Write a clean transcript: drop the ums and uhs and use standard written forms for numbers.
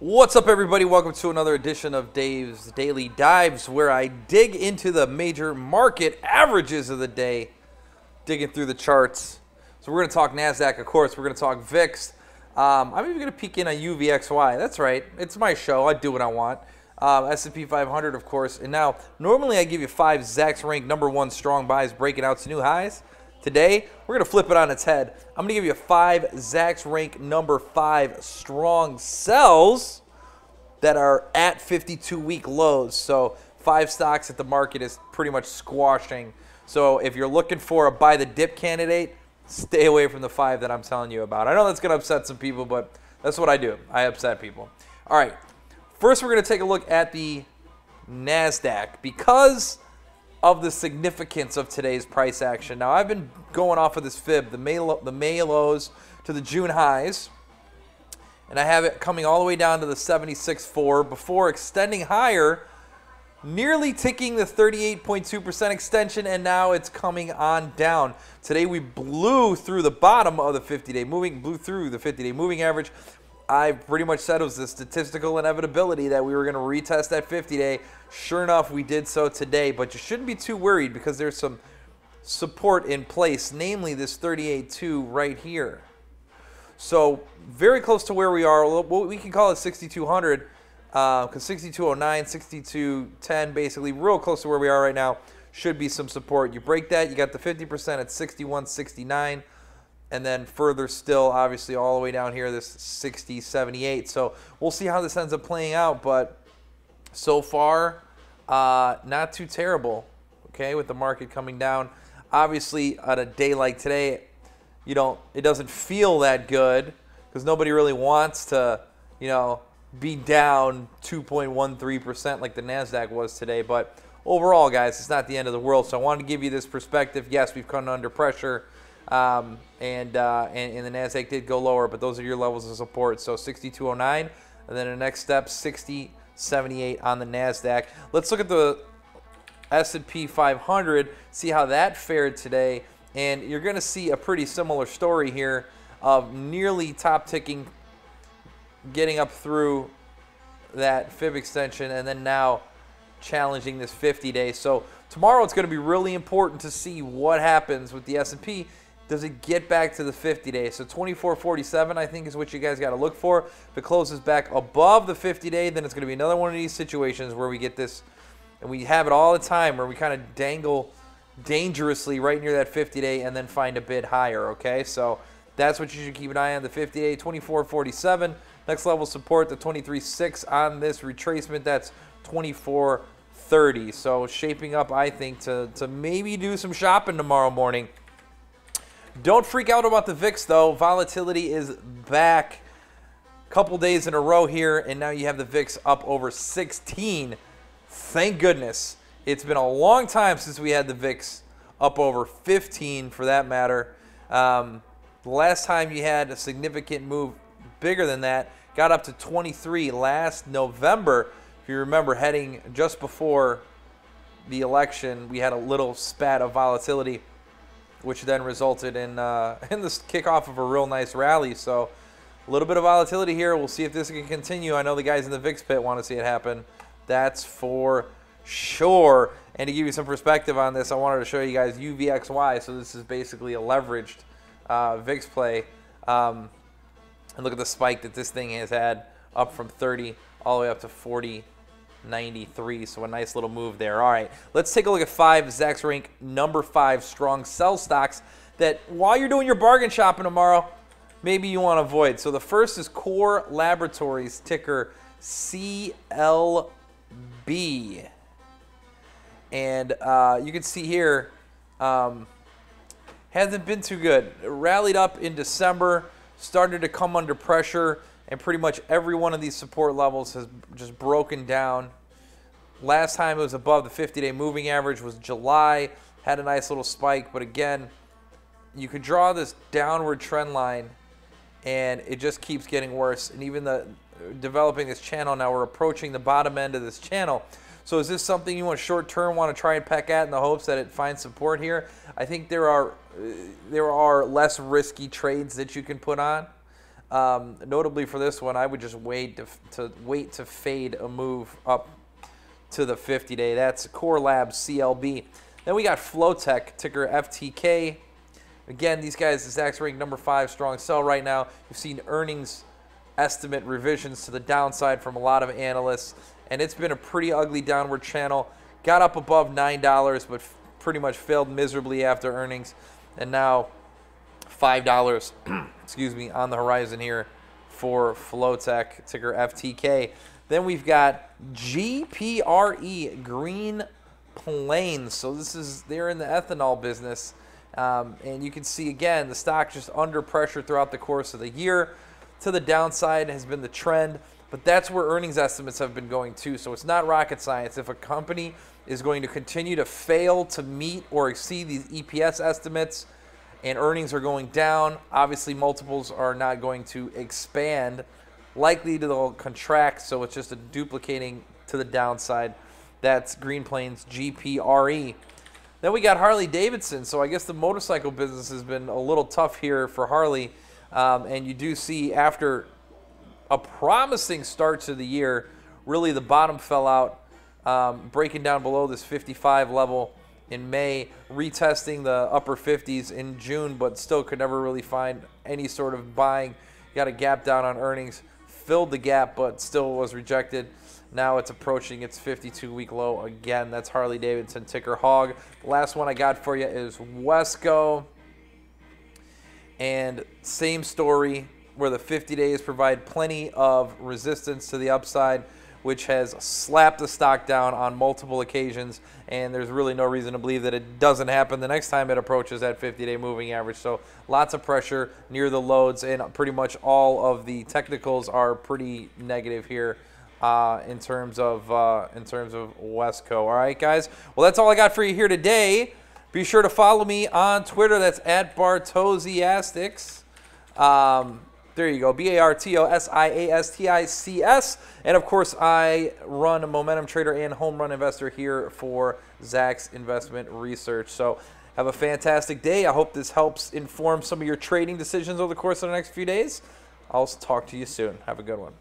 What's up, everybody? Welcome to another edition of Dave's Daily Dives, where I dig into the major market averages of the day, digging through the charts. So we're going to talk Nasdaq, of course. We're going to talk VIX. I'm even going to peek in on UVXY. That's right. It's my show. I do what I want. S&P 500, of course. And now, normally I give you 5 Zacks Rank #1 strong buys breaking out to new highs. Today, we're going to flip it on its head. I'm going to give you 5 Zacks Rank #5 strong sells that are at 52-week lows. So 5 stocks that the market is pretty much squashing. So if you're looking for a buy the dip candidate, stay away from the 5 that I'm telling you about. I know that's going to upset some people, but that's what I do. I upset people. All right. First, we're going to take a look at the Nasdaq because of the significance of today's price action. Now, I've been going off of this fib, the May lows to the June highs, and I have it coming all the way down to the 76.4 before extending higher, nearly ticking the 38.2% extension, and now it's coming on down. Today, we blew through the bottom of the 50-day moving, blew through the 50-day moving average. I pretty much said it was a statistical inevitability that we were going to retest that 50-day. Sure enough, we did so today, but you shouldn't be too worried because there's some support in place, namely this 38.2 right here. So very close to where we are. We can call it 6,200 because 6,209, 6,210, basically real close to where we are right now. Should be some support. You break that, you got the 50% at 61.69. And then further still, obviously, all the way down here, this 60.78. So we'll see how this ends up playing out. But so far, not too terrible, okay, with the market coming down. Obviously, on a day like today, it doesn't feel that good because nobody really wants to, be down 2.13% like the Nasdaq was today. But overall, guys, it's not the end of the world. So I wanted to give you this perspective. Yes, we've come under pressure. And the Nasdaq did go lower, but those are your levels of support. So 62.09, and then the next step 60.78 on the Nasdaq. Let's look at the S&P 500, see how that fared today, and you're going to see a pretty similar story here of nearly top ticking, getting up through that fib extension, and then now challenging this 50-day. So tomorrow it's going to be really important to see what happens with the S&P. Does it get back to the 50-day? So 24.47, I think, is what you guys got to look for. If it closes back above the 50-day, then it's going to be another one of these situations where we get this, and we have it all the time, where we kind of dangle dangerously right near that 50-day and then find a bid higher, okay? So that's what you should keep an eye on, the 50-day, 24.47. Next level support, the 23.6 on this retracement. That's 24.30. So shaping up, I think, to maybe do some shopping tomorrow morning. Don't freak out about the VIX, though. Volatility is back a couple days in a row here, and now you have the VIX up over 16. Thank goodness. It's been a long time since we had the VIX up over 15, for that matter. The last time you had a significant move bigger than that got up to 23 last November. If you remember, heading just before the election, we had a little spat of volatility, which then resulted in this kickoff of a real nice rally. So a little bit of volatility here. We'll see if this can continue. I know the guys in the VIX pit want to see it happen. That's for sure. And to give you some perspective on this, I wanted to show you guys UVXY. So this is basically a leveraged VIX play. And look at the spike that this thing has had, up from 30 all the way up to 40.93, so a nice little move there. All right, let's take a look at 5 Zacks Rank #5 strong sell stocks that, while you're doing your bargain shopping tomorrow, maybe you want to avoid. So the first is Core Laboratories, ticker CLB. And you can see here, hasn't been too good. It rallied up in December, started to come under pressure, and pretty much every one of these support levels has just broken down. Last time it was above the 50-day moving average was July. Had a nice little spike, but again, you could draw this downward trend line, and it just keeps getting worse. And even developing this channel now, we're approaching the bottom end of this channel. So is this something you want short-term want to try and peck at in the hopes that it finds support here? I think there are less risky trades that you can put on. Notably for this one, I would just wait to fade a move up to the 50-day. That's Core Labs CLB. Then we got Flowtech, ticker FTK. Again, these guys, the Zacks Rank number 5, strong sell right now. You've seen earnings estimate revisions to the downside from a lot of analysts, and it's been a pretty ugly downward channel. Got up above $9, but pretty much failed miserably after earnings, and now $5 excuse me, on the horizon here for Flowtech, ticker FTK. Then we've got GPRE, Green Plains. So they're in the ethanol business. And you can see, again, the stock just under pressure throughout the course of the year. To the downside has been the trend, but that's where earnings estimates have been going too. So it's not rocket science. If a company is going to continue to fail to meet or exceed these EPS estimates and earnings are going down, obviously multiples are not going to expand. Likely to contract, so it's just a duplicating to the downside. That's Green Plains GPRE. Then we got Harley Davidson. So I guess the motorcycle business has been a little tough here for Harley. And you do see, after a promising start to the year, really the bottom fell out, breaking down below this 55 level in May, retesting the upper 50s in June, but still could never really find any sort of buying. Got a gap down on earnings, filled the gap, but still was rejected. Now it's approaching its 52-week low again. That's Harley Davidson, ticker HOG. The last one I got for you is Wesco. And same story, where the 50 days provide plenty of resistance to the upside, which has slapped the stock down on multiple occasions, and there's really no reason to believe that it doesn't happen the next time it approaches that 50-day moving average. So lots of pressure near the loads, and pretty much all of the technicals are pretty negative here in terms of Wesco. All right, guys. Well, that's all I got for you here today. Be sure to follow me on Twitter. That's at Bartosiastics. There you go, Bartosiastics. And, of course, I run a momentum trader and home run investor here for Zacks Investment Research. So have a fantastic day. I hope this helps inform some of your trading decisions over the course of the next few days. I'll talk to you soon. Have a good one.